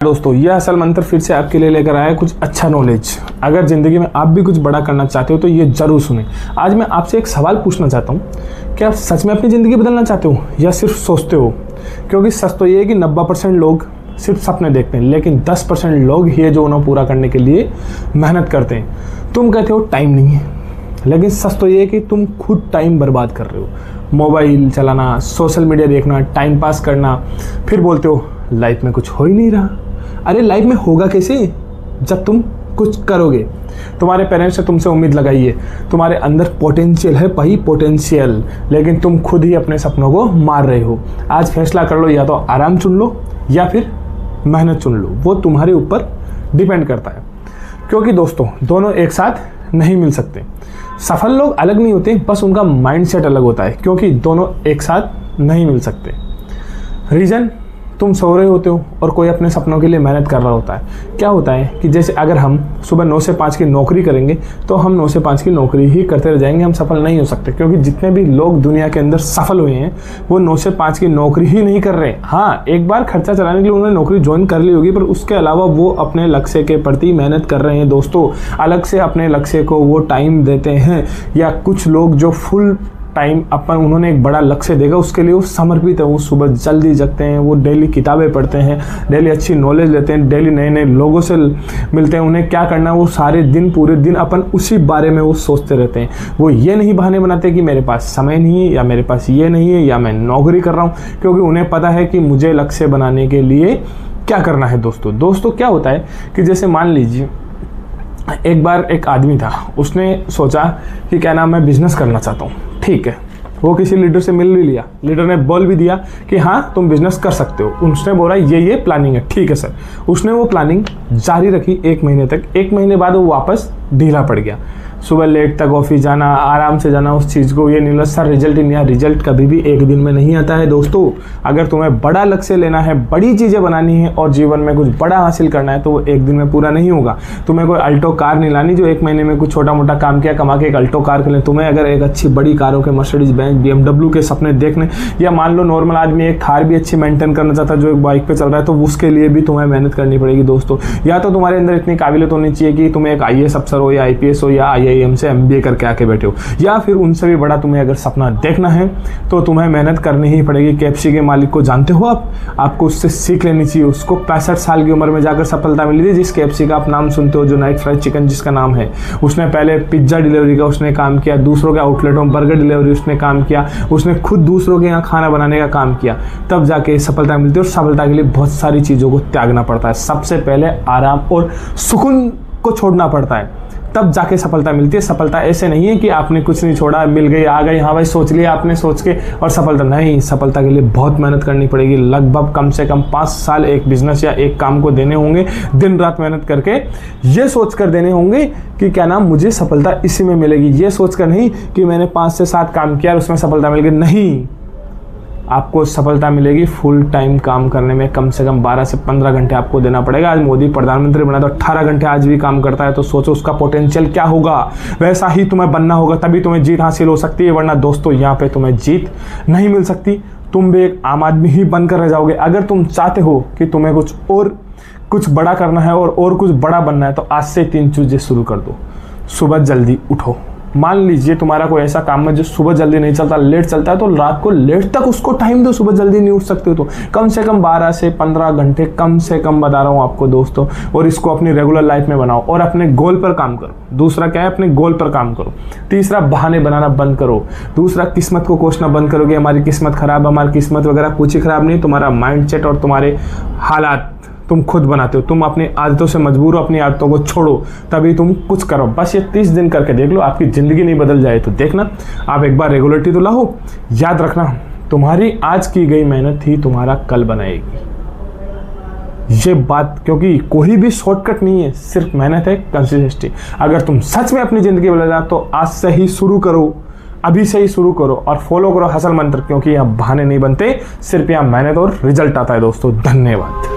दोस्तों ये असल मंत्र फिर से आपके लिए लेकर आया है कुछ अच्छा नॉलेज। अगर ज़िंदगी में आप भी कुछ बड़ा करना चाहते हो तो ये ज़रूर सुने। आज मैं आपसे एक सवाल पूछना चाहता हूँ, क्या आप सच में अपनी ज़िंदगी बदलना चाहते हो या सिर्फ सोचते हो? क्योंकि सच तो ये है कि 90% लोग सिर्फ सपने देखते हैं, लेकिन 10% लोग ही है जो उन्हें पूरा करने के लिए मेहनत करते हैं। तुम कहते हो टाइम नहीं है, लेकिन सच तो ये है कि तुम खुद टाइम बर्बाद कर रहे हो। मोबाइल चलाना, सोशल मीडिया देखना, टाइम पास करना, फिर बोलते हो लाइफ में कुछ हो ही नहीं रहा। अरे लाइफ में होगा कैसे जब तुम कुछ करोगे? तुम्हारे पेरेंट्स ने तुमसे उम्मीद लगाई है, तुम्हारे अंदर पोटेंशियल है, भाई पोटेंशियल, लेकिन तुम खुद ही अपने सपनों को मार रहे हो। आज फैसला कर लो, या तो आराम चुन लो या फिर मेहनत चुन लो। वो तुम्हारे ऊपर डिपेंड करता है, क्योंकि दोस्तों दोनों एक साथ नहीं मिल सकते। सफल लोग अलग नहीं होते, बस उनका माइंडसेट अलग होता है, क्योंकि दोनों एक साथ नहीं मिल सकते। रीज़न, तुम सो रहे होते हो और कोई अपने सपनों के लिए मेहनत कर रहा होता है। क्या होता है कि जैसे अगर हम सुबह 9 से 5 की नौकरी करेंगे तो हम 9 से 5 की नौकरी ही करते रह जाएंगे, हम सफल नहीं हो सकते। क्योंकि जितने भी लोग दुनिया के अंदर सफल हुए हैं वो 9 से 5 की नौकरी ही नहीं कर रहे। हाँ, एक बार खर्चा चलाने के लिए उन्होंने नौकरी ज्वाइन कर ली होगी, पर उसके अलावा वो अपने लक्ष्य के प्रति मेहनत कर रहे हैं। दोस्तों, अलग से अपने लक्ष्य को वो टाइम देते हैं, या कुछ लोग जो फुल टाइम उन्होंने एक बड़ा लक्ष्य देगा उसके लिए वो समर्पित है। वो सुबह जल्दी जगते हैं, वो डेली किताबें पढ़ते हैं, डेली अच्छी नॉलेज लेते हैं, डेली नए नए लोगों से मिलते हैं। उन्हें क्या करना है वो सारे दिन पूरे दिन उसी बारे में वो सोचते रहते हैं। वो ये नहीं बहाने बनाते कि मेरे पास समय नहीं है, या मेरे पास ये नहीं है, या मैं नौकरी कर रहा हूँ, क्योंकि उन्हें पता है कि मुझे लक्ष्य बनाने के लिए क्या करना है। दोस्तों क्या होता है कि जैसे मान लीजिए एक बार एक आदमी था, उसने सोचा कि क्या नाम, मैं बिजनेस करना चाहता हूँ। ठीक है, वो किसी लीडर से मिल भी लिया, लीडर ने बोल भी दिया कि हाँ तुम बिजनेस कर सकते हो। उसने बोला ये प्लानिंग है। ठीक है सर, उसने वो प्लानिंग जारी रखी 1 महीने तक। 1 महीने बाद वो वापस ढीला पड़ गया। सुबह लेट तक ऑफिस जाना, आराम से जाना, उस चीज़ को ये नहीं लगा सर रिजल्ट ही नहीं आया। रिजल्ट कभी भी एक दिन में नहीं आता है दोस्तों। अगर तुम्हें बड़ा लक्ष्य लेना है, बड़ी चीज़ें बनानी है और जीवन में कुछ बड़ा हासिल करना है तो वो एक दिन में पूरा नहीं होगा। तुम्हें कोई अल्टो कार नहीं लानी जो 1 महीने में कुछ छोटा मोटा काम किया, कमा के एक अल्टो कार के लिए। तुम्हें अगर एक अच्छी बड़ी कारों के, मर्सिडीज बेंज, BMW के सपने देखने, या मान लो नॉर्मल आदमी एक थार भी अच्छी मेंटेन करना चाहता है जो एक बाइक पे चल रहा है, तो उसके लिए भी तुम्हें मेहनत करनी पड़ेगी दोस्तों। या तो तुम्हारे अंदर इतनी काबिलियत होनी चाहिए कि तुम एक IAS अफसर हो, या IPS हो, या IIM से MBA करके आके बैठे हो, या फिर उनसे भी बड़ा तुम्हें अगर सपना देखना है तो तुम्हें मेहनत करनी ही पड़ेगी। KFC के मालिक को जानते हो आपको उससे सीख लेनी चाहिए। उसको 65 साल की उम्र में जाकर सफलता मिली थी। जिस KFC का आप नाम सुनते हो, जो नाइट फ्राइड चिकन जिसका नाम है, उसने पहले पिज्जा डिलीवरी का उसने काम किया, दूसरों के आउटलेटों में बर्गर डिलीवरी उसने काम किया, उसने खुद दूसरों के यहाँ खाना बनाने का काम किया, तब जाके सफलता मिलती है। और सफलता के लिए बहुत सारी चीज़ों को त्यागना पड़ता है। सबसे पहले आराम और सुकून को छोड़ना पड़ता है, तब जाके सफलता मिलती है। सफलता ऐसे नहीं है कि आपने कुछ नहीं छोड़ा, मिल गई, आ गई, हाँ भाई सोच लिया आपने, सोच के और सफलता नहीं। सफलता के लिए बहुत मेहनत करनी पड़ेगी। लगभग कम से कम 5 साल एक बिजनेस या एक काम को देने होंगे, दिन रात मेहनत करके, ये सोच कर देने होंगे कि क्या नाम, मुझे सफलता इसी में मिलेगी। ये सोच कर नहीं कि मैंने 5 से 7 काम किया और उसमें सफलता मिल गई। नहीं, आपको सफलता मिलेगी फुल टाइम काम करने में। कम से कम 12 से 15 घंटे आपको देना पड़ेगा। आज मोदी प्रधानमंत्री बना तो 18 घंटे आज भी काम करता है, तो सोचो उसका पोटेंशियल क्या होगा। वैसा ही तुम्हें बनना होगा, तभी तुम्हें जीत हासिल हो सकती है, वरना दोस्तों यहाँ पे तुम्हें जीत नहीं मिल सकती। तुम भी एक आम आदमी ही बनकर रह जाओगे। अगर तुम चाहते हो कि तुम्हें कुछ बड़ा करना है और कुछ बड़ा बनना है, तो आज से 3 चीज़ें शुरू कर दो। सुबह जल्दी उठो। मान लीजिए तुम्हारा कोई ऐसा काम है जो सुबह जल्दी नहीं चलता, लेट चलता है, तो रात को लेट तक उसको टाइम दो। सुबह जल्दी नहीं उठ सकते हो तो कम से कम 12 से 15 घंटे कम से कम बता रहा हूँ आपको दोस्तों। और इसको अपनी रेगुलर लाइफ में बनाओ और अपने गोल पर काम करो। दूसरा क्या है, अपने गोल पर काम करो। तीसरा, बहाने बनाना बंद करो। दूसरा, किस्मत को कोसना बंद करो कि हमारी किस्मत खराब, हमारी किस्मत वगैरह कुछ ही खराब नहीं। तुम्हारा माइंडसेट और तुम्हारे हालात तुम खुद बनाते हो। तुम अपनी आदतों से मजबूर हो, अपनी आदतों को छोड़ो, तभी तुम कुछ करो। बस ये 30 दिन करके देख लो, आपकी ज़िंदगी नहीं बदल जाए तो देखना। आप एक बार रेगुलरिटी तो लाओ। याद रखना, तुम्हारी आज की गई मेहनत ही तुम्हारा कल बनाएगी, ये बात। क्योंकि कोई भी शॉर्टकट नहीं है, सिर्फ मेहनत है, कंसिस्टेंसी। अगर तुम सच में अपनी ज़िंदगी बदलना तो आज से ही शुरू करो, अभी से ही शुरू करो और फॉलो करो हसल मंत्र। क्योंकि यहाँ बहाने नहीं बनते, सिर्फ यहाँ मेहनत और रिजल्ट आता है दोस्तों। धन्यवाद।